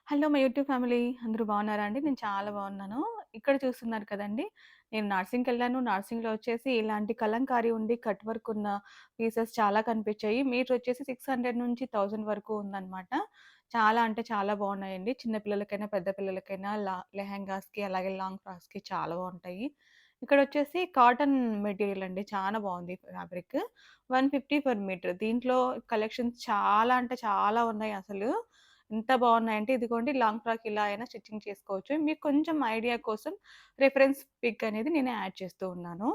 Hello! My YouTube family అందరూ బాగున్నారా అండి? నేను చాలా బాగున్నాను. ఇక్కడ చూస్తున్నారు కదండీ! నేను నర్సింగ్‌కెళ్ళాను. నర్సింగ్‌లో వచ్చేసి ఇలాంటి కలంకారీ ఉండి కట్ వర్క్ ఉన్న పీసెస్ చాలా కనిపించాయి. మీటర్ వచ్చేసి 600 నుంచి 1000 వరకు ఉందన్నమాట. చాలా అంటే చాలా బాగున్నాయండి. చిన్న పిల్లలకైనా, పెద్ద పిల్లలకైనా లెహెంగాస్‌కి అలాగే లాంగ్ ఫ్రాక్స్‌కి చాలా బాగుంటాయి. ఇక్కడొచ్చేసి కాటన్ మెటీరియల్ అండి. చాలా బాగుంది ఫ్యాబ్రిక్. 150 per metre. దీంట్లో కలెక్షన్స్ చాలా అంటే చాలా ఉన్నాయి అసలు. ఎంత బావున్నాయంటే ఇదిగోండి లాంగ్ ఫ్రాక్ ఇలా అయినా స్టిచ్చింగ్ చేసుకోవచ్చు. మీకు కొంచెం ఐడియా కోసం రిఫరెన్స్ పిక్ అనేది నేను యాడ్ చేస్తూ ఉన్నాను.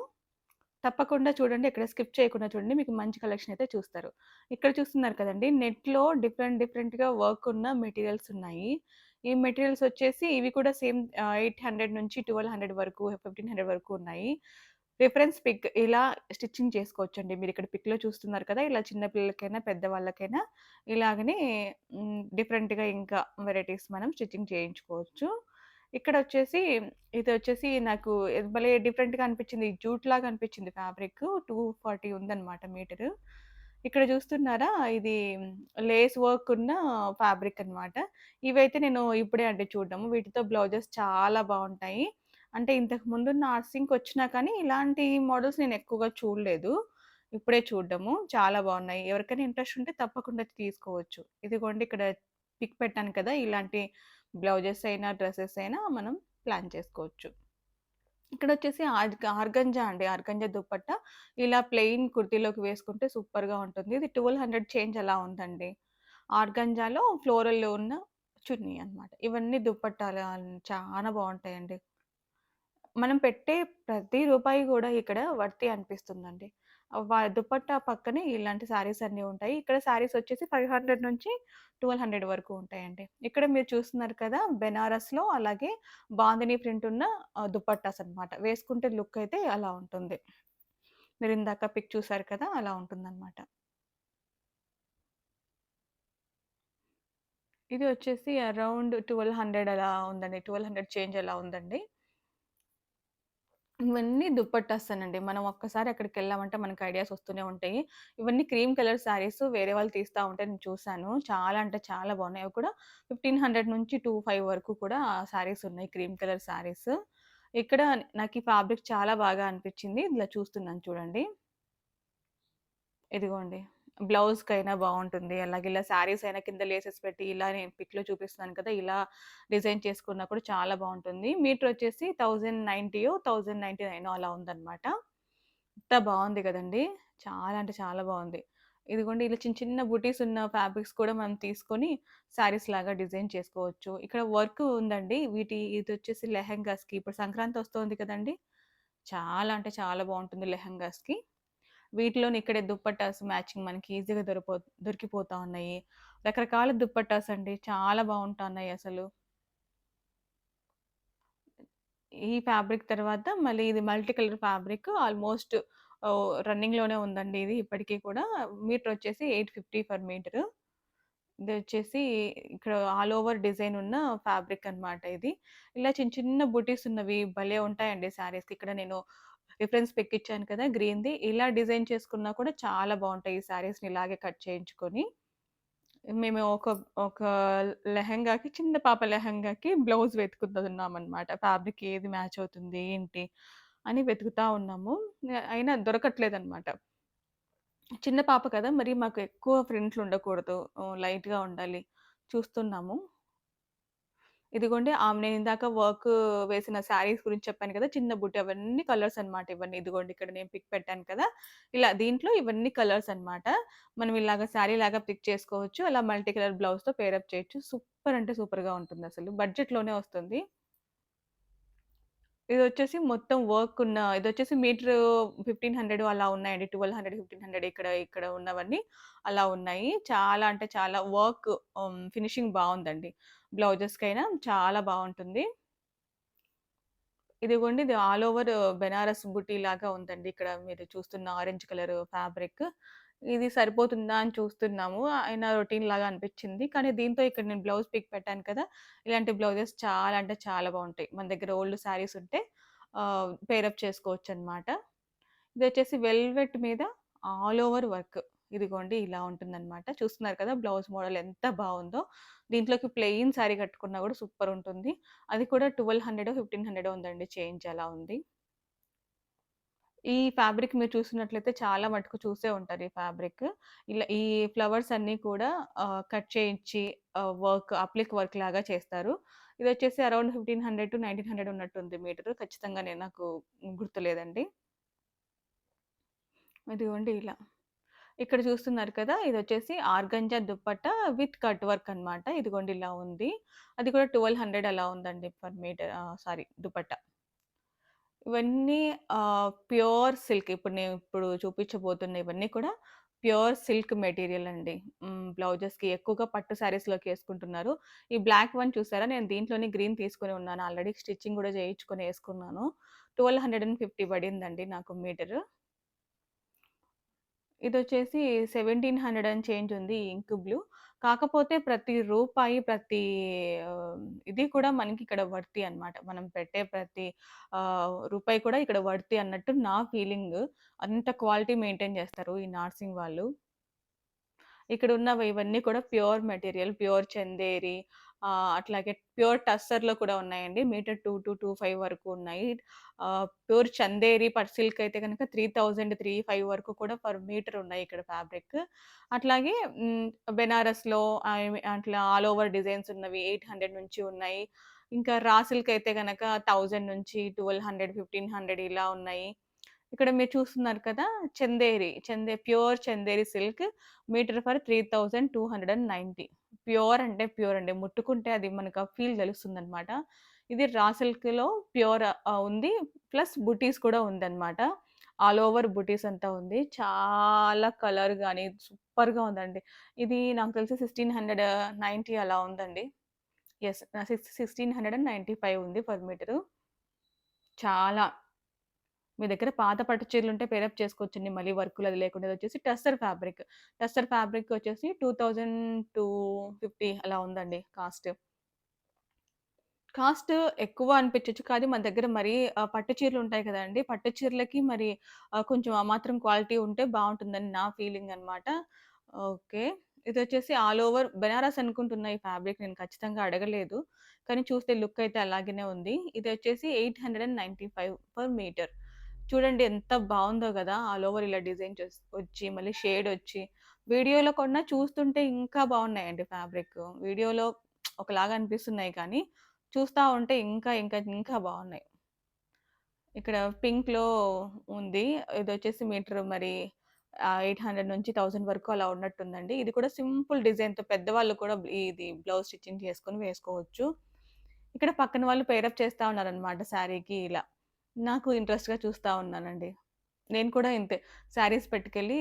తప్పకుండా చూడండి. ఎక్కడ స్కిప్ చేయకుండా చూడండి. మీకు మంచి కలెక్షన్ అయితే చూస్తారు. ఇక్కడ చూస్తున్నారు కదండీ! నెట్‌లో డిఫరెంట్ డిఫరెంట్‌గా వర్క్ ఉన్న మెటీరియల్స్ ఉన్నాయి. ఈ మెటీరియల్స్ వచ్చేసి ఇవి కూడా సేమ్ 800 నుంచి 1200 వరకు, 1500 వరకు ఉన్నాయి. రిఫరెన్స్ పిక్ ఇలా స్టిచ్చింగ్ చేసుకోవచ్చండి. మీరిక్కడ పిక్‌లో చూస్తున్నారు కదా! ఇలా చిన్న పిల్లలకైనా, పెద్దవాళ్ళకైనా ఇలాగనే డిఫరెంట్‌గా ఇంకా వెరైటీస్ మనం స్టిచ్చింగ్ చేయించుకోవచ్చు. ఇక్కడొచ్చేసి ఇదొచ్చేసి నాకు ఇది భలే డిఫరెంట్‌గా అనిపించింది. జూట్ లాగా అనిపించింది ఫ్యాబ్రిక్. 240 ఉందన్నమాట మీటరు. ఇక్కడ చూస్తున్నారా? ఇది లేస్ వర్క్ ఉన్న ఫ్యాబ్రిక్ అన్నమాట. ఇవైతే నేను ఇప్పుడే అండి చూడడము. వీటితో బ్లౌజెస్ చాలా బావుంటాయి. అంటే ఇంతకు ముందు నర్సింగ్‌కొచ్చినా కానీ ఇలాంటి మోడల్స్ నేను ఎక్కువగా చూడలేదు. ఇప్పుడే చూడడము. చాలా బావున్నాయి. ఎవరికైనా ఇంట్రెస్ట్ ఉంటే తప్పకుండా తీసుకోవచ్చు. ఇదిగోండి ఇక్కడ పిక్ పెట్టాను కదా! ఇలాంటి బ్లౌజెస్ అయినా, డ్రెసెస్ అయినా మనం ప్లాన్ చేసుకోవచ్చు. ఇక్కడొచ్చేసి ఆర్గంజా అండి. ఆర్గంజా దుపట్టా ఇలా ప్లెయిన్ కుర్తీలోకి వేసుకుంటే సూపర్‌గా ఉంటుంది. ఇది 1200 చేంజ్ అలా ఉందండి. ఆర్గంజాలో ఫ్లోరల్ ఉన్న చున్నీ అన్నమాట. ఇవన్నీ దుపట్టాలు చానా బావుంటాయండి. మనం పెట్టే ప్రతి రూపాయి గూడా ఇక్కడ వర్తీ అనిపిస్తుందండి. దుపట్టా పక్కనే ఇలాంటి శారీస్ అన్నీ ఉంటాయి. ఇక్కడ శారీస్ వచ్చేసి 500 నుంచి 1200 వరకు ఉంటాయండి. ఇక్కడ మీరు చూస్తున్నారు కదా! బెనారస్‌లో అలాగే బాందిని ప్రింట్ ఉన్న దుపట్టాస్ అన్నమాట. వేసుకుంటే లుక్ అయితే అలా ఉంటుంది. మీరిందాక పిక్ చూసారు కదా! అలా ఉంటుందన్నమాట. ఇది వచ్చేసి అరౌండ్ 1200 అలా ఉందండి. 1200 చేంజ్ అలా ఉందండి. ఇవన్నీ దుపట్టాసేనండి. మనం ఒక్కసారి అక్కడికెళ్ళామంటే మనకు ఐడియాస్ వస్తూనే ఉంటాయి. ఇవన్నీ క్రీమ్ కలర్ శారీస్ వేరే వాళ్ళు తీస్తా ఉంటే నేను చూసాను. చాలా అంటే చాలా బాగున్నాయి. అవి కూడా 1500 నుంచి 25 వరకు కూడా శారీస్ ఉన్నాయి. Cream colour saris. ఇక్కడ నాకు ఈ ఫ్యాబ్రిక్ చాలా బాగా అనిపించింది. ఇలా చూస్తున్నాను చూడండి. ఇదిగోండి. బ్లౌజ్‌కైనా బావుంటుంది. అలాగే ఇలా శారీస్ అయినా కింద లేసెస్ పెట్టి ఇలా నేను పిక్‌లో చూపిస్తున్నాను కదా! ఇలా డిజైన్ చేసుకున్నా కూడా చాలా బావుంటుంది. మీటర్ వచ్చేసి 1090 1099 అలా ఉందన్నమాట. ఎంత బావుంది గదండీ! చాలా అంటే చాలా బావుంది. ఇదిగోండి ఇలా చిన్న చిన్న బుటీస్ ఉన్న ఫ్యాబ్రిక్స్ కూడా మనం తీసుకొని శారీస్ లాగా డిజైన్ చేసుకోవచ్చు. ఇక్కడ వర్క్ ఉందండి. ఇదొచ్చేసి లెహెంగాస్‌కి ఇప్పుడు సంక్రాంతి వస్తోంది కదండీ! చాలా అంటే చాలా బావుంటుంది లెహెంగాస్‌కి. వీటిలోని ఇక్కడే దుప్పట్టాస్ మ్యాచింగ్ మనకి ఈజీగా దొరికిపోతా ఉన్నాయి. రకరకాల దుప్పట్టాస్ అండి. చాలా బావుంటున్నాయి అసలు. ఈ ఫ్యాబ్రిక్ తర్వాత మళ్ళీ ఇది మల్టీ కలర్ ఫ్యాబ్రిక్ ఆల్‌మోస్ట్ రన్నింగ్‌లోనే ఉందండి ఇది ఇప్పటికి కూడా. మీటర్ వచ్చేసి 850 పర్ మీటర్. ఇదొచ్చేసి ఇక్కడ ఆల్ ఓవర్ డిజైన్ ఉన్న ఫ్యాబ్రిక్ అన్నమాట ఇది. ఇలా చిన్న చిన్న బుటీస్ ఉన్నవి భలే ఉంటాయండి శారీస్‌కి. ఇక్కడ నేను రిఫరెన్స్ పిక్ ఇచ్చాను కదా! గ్రీన్‌ది. ఇలా డిజైన్ చేసుకున్నా కూడా చాలా బావుంటాయి ఈ శారీస్‌ని ఇలాగే కట్ చేయించుకొని. మేము ఒక లెహెంగాకి చిన్న పాప లెహెంగాకి బ్లౌజ్ వెతుకుతున్నామనమాట. ఫ్యాబ్రిక్ ఏది మ్యాచ్ అవుతుంది, ఏంటి అని వెతుకుతా ఉన్నాము. అయినా దొరకట్లేదనమాట. చిన్న పాప కదా! మరి మాకు ఎక్కువ ఫ్రింట్లు ఉండకూడదు. లైట్‌గా ఉండాలి. చూస్తున్నాము. ఇదిగోండి నేనిందాక వేసిన శారీస్ గురించి చెప్పాను కదా! చిన్న బుట్ట అవన్నీ కలర్స్ అన్నమాట ఇవన్నీ. ఇదిగోండి ఇక్కడ నేను పిక్ పెట్టాను కదా! ఇలా దీంట్లో ఇవన్నీ కలర్స్ అన్నమాట. మనం ఇలాగ శారీ లాగా పిక్ చేసుకోవచ్చు. అలా మల్టీ కలర్ బ్లౌజ్‌తో పేరప్ చేయొచ్చు. సూపర్ అంటే సూపర్‌గా ఉంటుందసలు. బడ్జెట్‌లోనే వస్తుంది. ఇదొచ్చేసి మొత్తం వర్క్ ఉన్న ఇదొచ్చేసి మీటరు 1500 అలా ఉన్నాయండి. 1200, 1500 ఇక్కడ ఉన్నవన్నీ అలా ఉన్నాయి. చాలా అంటే చాలా వర్క్ ఫినిషింగ్ బావుందండి. బ్లౌజెస్‌కైనా చాలా బావుంటుంది. ఇదిగోండి ఇది ఆల్ ఓవర్ బెనారస్ బుటీ లాగా ఉందండి. ఇక్కడ మీరు చూస్తున్న ఆరెంజ్ కలర్ ఫ్యాబ్రిక్. ఇది సరిపోతుందా అని చూస్తున్నాము. అయినా రొటీన్ లాగా అనిపిచ్చింది. కానీ దీంతో ఇక్కడ నేను బ్లౌజ్ పిక్ పెట్టాను కదా! ఇలాంటి బ్లౌజెస్ చాలా అంటే చాలా బావుంటాయి. మన దగ్గర ఓల్డ్ శారీస్ ఉంటే పేరప్ చేసుకోవచ్చనమాట. ఇదొచ్చేసి వెల్వెట్ మీద ఆల్ ఓవర్ వర్క్. ఇదిగోండి ఇలా ఉంటుందనమాట. చూస్తున్నారు కదా! బ్లౌజ్ మోడల్ ఎంత బావుందో. దీంట్లోకి ప్లెయిన్ శారీ కట్టుకున్నా గూడా సూపరుంటుంది. అది కూడా 1200 1500 ఉందండి చేంజ్ అలా ఉంది. ఈ ఫ్యాబ్రిక్ మీరు చూస్తున్నట్లయితే చాలా మటుకు చూసే ఉంటారు ఈ ఫ్యాబ్రిక్. ఇలా ఈ ఫ్లవర్స్ అన్నీ కూడా కట్ చేయించి అప్లిక్ వర్క్ లాగా చేస్తారు. ఇదొచ్చేసి అరౌండ్ 1500-1900 ఉన్నట్టుంది మీటరు. ఖచ్చితంగా నాకు గుర్తులేదండి. ఇదిగోండి ఇలా. ఇక్కడ చూస్తున్నారు కదా! ఇదొచ్చేసి organza dupatta with cut work అనమాట. ఇదిగోండి ఇలా ఉంది. అది కూడా 1200 అలా ఉందండి పర్ మీటర్ సారీ దుపట్టా. ఇవన్నీ ప్యూర్ సిల్క్. ఇప్పుడు చూపించబోతున్న ఇవన్నీ కూడా ప్యూర్ సిల్క్ మెటీరియల్ అండి. బ్లౌజెస్‌కి ఎక్కువగా పట్టు శారీస్‌లోకి యేసుకుంటున్నారు. ఈ బ్లాక్ వన్ చూసారా? నేను దీంట్లోనే గ్రీన్ తీసుకొని ఉన్నాను. ఆల్రెడీ స్టిచ్చింగ్ గూడా చేయించుకొని యేసుకున్నాను. 1250 పడిందండి నాకు మీటరు. ఇదొచ్చేసి 1700 అండ్ చేంజ్ ఉంది ఈ ఇంక్ బ్లూ. కాకపోతే ప్రతి రూపాయి, ప్రతి ఇది కూడా మనకిక్కడ వర్తీ అన్నమాట. మనం పెట్టే ప్రతి రూపాయి కూడా ఇక్కడ వర్తీ అన్నట్టు నా ఫీలింగు. అంత క్వాలిటీ మెయింటైన్ చేస్తారు ఈ నార్సింగ్ వాళ్ళు. ఇక్కడున్నవి ఇవన్నీ కూడా ప్యూర్ మెటీరియల్. ప్యూర్ చందేరి అట్లాగే ప్యూర్ టస్సర్‌లో కూడా ఉన్నాయండి. మీటర్ 2-25 వరకు ఉన్నాయి. ప్యూర్ చందేరి సిల్క్ అయితే గనక 3000-35 వరకు కూడా పర్ మీటర్ ఉన్నాయి ఇక్కడ ఫ్యాబ్రిక్. అట్లాగే బెనారస్‌లో అట్లా ఆల్ ఓవర్ డిజైన్స్ ఉన్నవి 800 నుంచి ఉన్నాయి. ఇంకా రా సిల్క్ అయితే గనక 1000 నుంచి 1200, 1500 ఇలా ఉన్నాయి. ఇక్కడ మీరు చూస్తున్నారు కదా! Pure Chanderi silk metre for 3290. Pure అంటే ప్యూర్ అండి. ముట్టుకుంటే అది మనకు ఆ ఫీల్ తెలుస్తుందనమాట. ఇది రా సిల్క్‌లో ప్యూర్ ఉంది. ప్లస్ బుటీస్ కూడా ఉందనమాట. ఆల్ ఓవర్ బుటీస్ అంతా ఉంది. చాలా కలర్ గాని సూపర్‌గా ఉందండి. ఇది నాకు తెలిసి 1690 అలా ఉందండి. యెస్. 1695 ఉంది పర్ మీటరు. చాలా మీ దగ్గర పాత పట్టు చీరలుంటే పేరప్ చేసుకోవచ్చండి. మళ్ళీ వర్కులు అది లేకుండా. ఇదొచ్చేసి టస్సర్ ఫ్యాబ్రిక్. టస్సర్ ఫ్యాబ్రిక్ వచ్చేసి 2250 అలా ఉందండి కాస్ట్. కాస్ట్ ఎక్కువ అనిపించొచ్చు. కానీ మన దగ్గర మరీ పట్టు చీరలుంటాయి కదండీ! పట్టు చీరలకి మరి కొంచెం ఆ మాత్రం క్వాలిటీ ఉంటే బావుంటుందని నా ఫీలింగ్ అనమాట. ఓకే. ఇదొచ్చేసి ఆల్ ఓవర్ బెనారస్ అనుకుంటున్నా ఈ ఫ్యాబ్రిక్. నేను ఖచ్చితంగా అడగలేదు. కానీ చూస్తే లుక్ అయితే అలాగనే ఉంది. ఇదొచ్చేసి 895 పర్ మీటర్. చూడండి ఎంత బావుందో గదా! ఆల్ ఓవర్ ఇలా డిజైన్ వచ్చి మళ్ళీ షేడొచ్చి. వీడియోలో కన్నా చూస్తుంటే ఇంకా బావున్నాయండి ఫ్యాబ్రిక్. వీడియోలో ఒకలాగా అనిపిస్తున్నాయి కానీ చూస్తా ఉంటే ఇంకా బావున్నాయి. ఇక్కడ పింక్‌లో ఉంది. ఇదొచ్చేసి మీటర్ మరి 800 నుంచి 1000 వరకు అలా ఉన్నట్టుందండి. ఇది కూడా సింపుల్ డిజైన్‌తో పెద్దవాళ్ళు కూడా ఇది బ్లౌజ్ స్టిచ్చింగ్ చేసుకొని వేసుకోవచ్చు. ఇక్కడ పక్కన వాళ్ళు పేరప్ చేస్తా ఉన్నారనమాట శారీకి ఇలా. నాకు ఇంట్రెస్ట్‌గా చూస్తా ఉన్నానండి. నేను కూడా ఇంతే శారీస్ పట్టుకెళ్ళి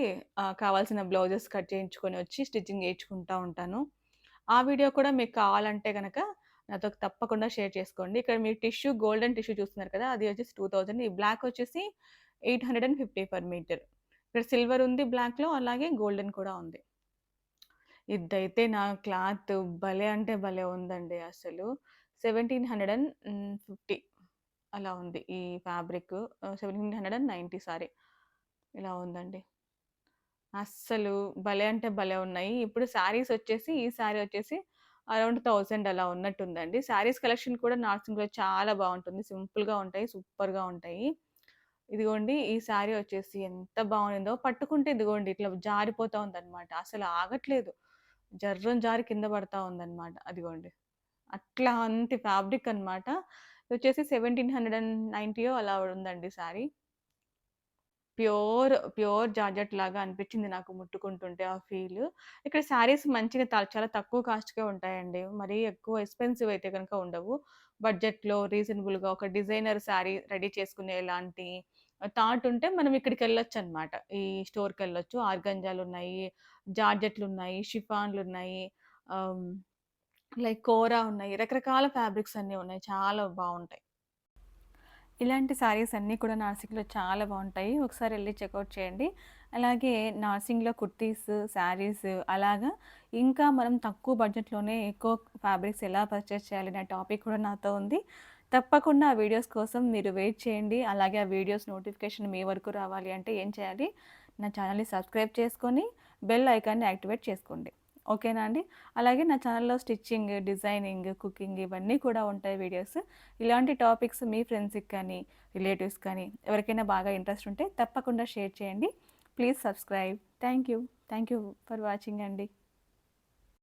కావాల్సిన బ్లౌజెస్ కట్ చేయించుకొని వచ్చి స్టిచ్చింగ్ చేయించుకుంటా ఉంటాను. ఆ వీడియో కూడా మీకు కావాలంటే గనక నాతో తప్పకుండా షేర్ చేసుకోండి. ఇక్కడ మీరు గోల్డెన్ టిష్యూ చూస్తున్నారు కదా! అది వచ్చేసి 2000 ఈ బ్లాక్ వచ్చేసి 850 పర్ మీటర్. ఇక్కడ సిల్వర్ ఉంది బ్లాక్‌లో అలాగే గోల్డెన్ కూడా ఉంది. ఇదైతే నా క్లాత్ భలే అంటే భలే ఉందండి అసలు. 1750 అలా ఉంది ఈ ఫ్యాబ్రిక్. 1790 సారీ. ఇలా ఉందండి. అస్సలు భలే అంటే భలే ఉన్నాయి. ఇప్పుడు శారీస్ వచ్చేసి ఈ శారీ వచ్చేసి అరౌండ్ 1000 అలా ఉన్నట్టుందండి. శారీస్ కలెక్షన్ కూడా నార్సింగ్‌లో చాలా బావుంటుంది. సింపుల్‌గా ఉంటాయి. సూపర్‌గా ఉంటాయి. ఇదిగోండి ఈ శారీ వచ్చేసి ఎంత బావుందో పట్టుకుంటే ఇదిగోండి ఇట్లా జారిపోతా ఉందన్నమాట. అసలు ఆగట్లేదు. జర్రున జారి కింద పడతా ఉందన్నమాట. అదిగోండి. అట్లా అంటి ఫ్యాబ్రిక్ అన్నమాట. ఇదొచ్చేసి 1790 అలా ఉందండి శారీ. ప్యూర్ జార్జెట్ లాగా అనిపించింది నాకు ముట్టుకుంటుంటే ఆ ఫీల్. ఇక్కడ శారీస్ మంచిగా చాలా తక్కువ కాస్ట్‌కే ఉంటాయండి. మరీ ఎక్కువ ఎక్స్‌పెన్సివ్ అయితే గనుక ఉండవు. బడ్జెట్‌లో రీజనబుల్‌గా ఒక డిజైనర్ శారీ రెడీ చేసుకునేలాంటి థాట్ ఉంటే మనం ఇక్కడికెళ్ళొచ్చనమాట. ఈ స్టోర్‌కెళ్ళొచ్చు. ఆర్గాంజాలున్నాయి, జార్జెట్లున్నాయి, షిఫాన్లున్నాయి, ఆహ్, లైక్ కోరా ఉన్నాయి. రకరకాల ఫ్యాబ్రిక్స్ అన్నీ ఉన్నాయి. చాలా బావుంటాయి. ఇలాంటి శారీస్ అన్నీ కూడా నార్సింగ్‌లో చాలా బావుంటాయి. ఒకసారి ఎళ్లి చెకౌట్ చేయండి. అలాగే నార్సింగ్‌లో కుర్తీస్, శారీస్ అలాగా ఇంకా మనం తక్కువ బడ్జెట్‌లోనే ఎక్కువ ఫ్యాబ్రిక్స్ ఎలా పర్చేస్ చేయాలి అనే టాపిక్ కూడా నాతో ఉంది. తప్పకుండా ఆ వీడియోస్ కోసం మీరు వెయిట్ చేయండి. అలాగే ఆ వీడియోస్ నోటిఫికేషన్ మీ వరకు రావాలి అంటే ఏం చేయాలి? నా ఛానల్‌ని సబ్స్క్రైబ్ చేసుకొని బెల్ ఐకాన్‌ని యాక్టివేట్ చేసుకోండి. ఓకేనా అండి? అలాగే నా ఛానల్‌లో స్టిచ్చింగ్, డిజైనింగ్, కుకింగ్ ఇవన్నీ కూడా ఉంటాయి వీడియోస్. ఇలాంటి టాపిక్స్ మీ ఫ్రెండ్స్‌కి కానీ, రిలేటివ్స్ కానీ ఎవరికైనా బాగా ఇంట్రెస్ట్ ఉంటే తప్పకుండా షేర్ చేయండి. Please subscribe. Thank you. Thank you for watching అండి.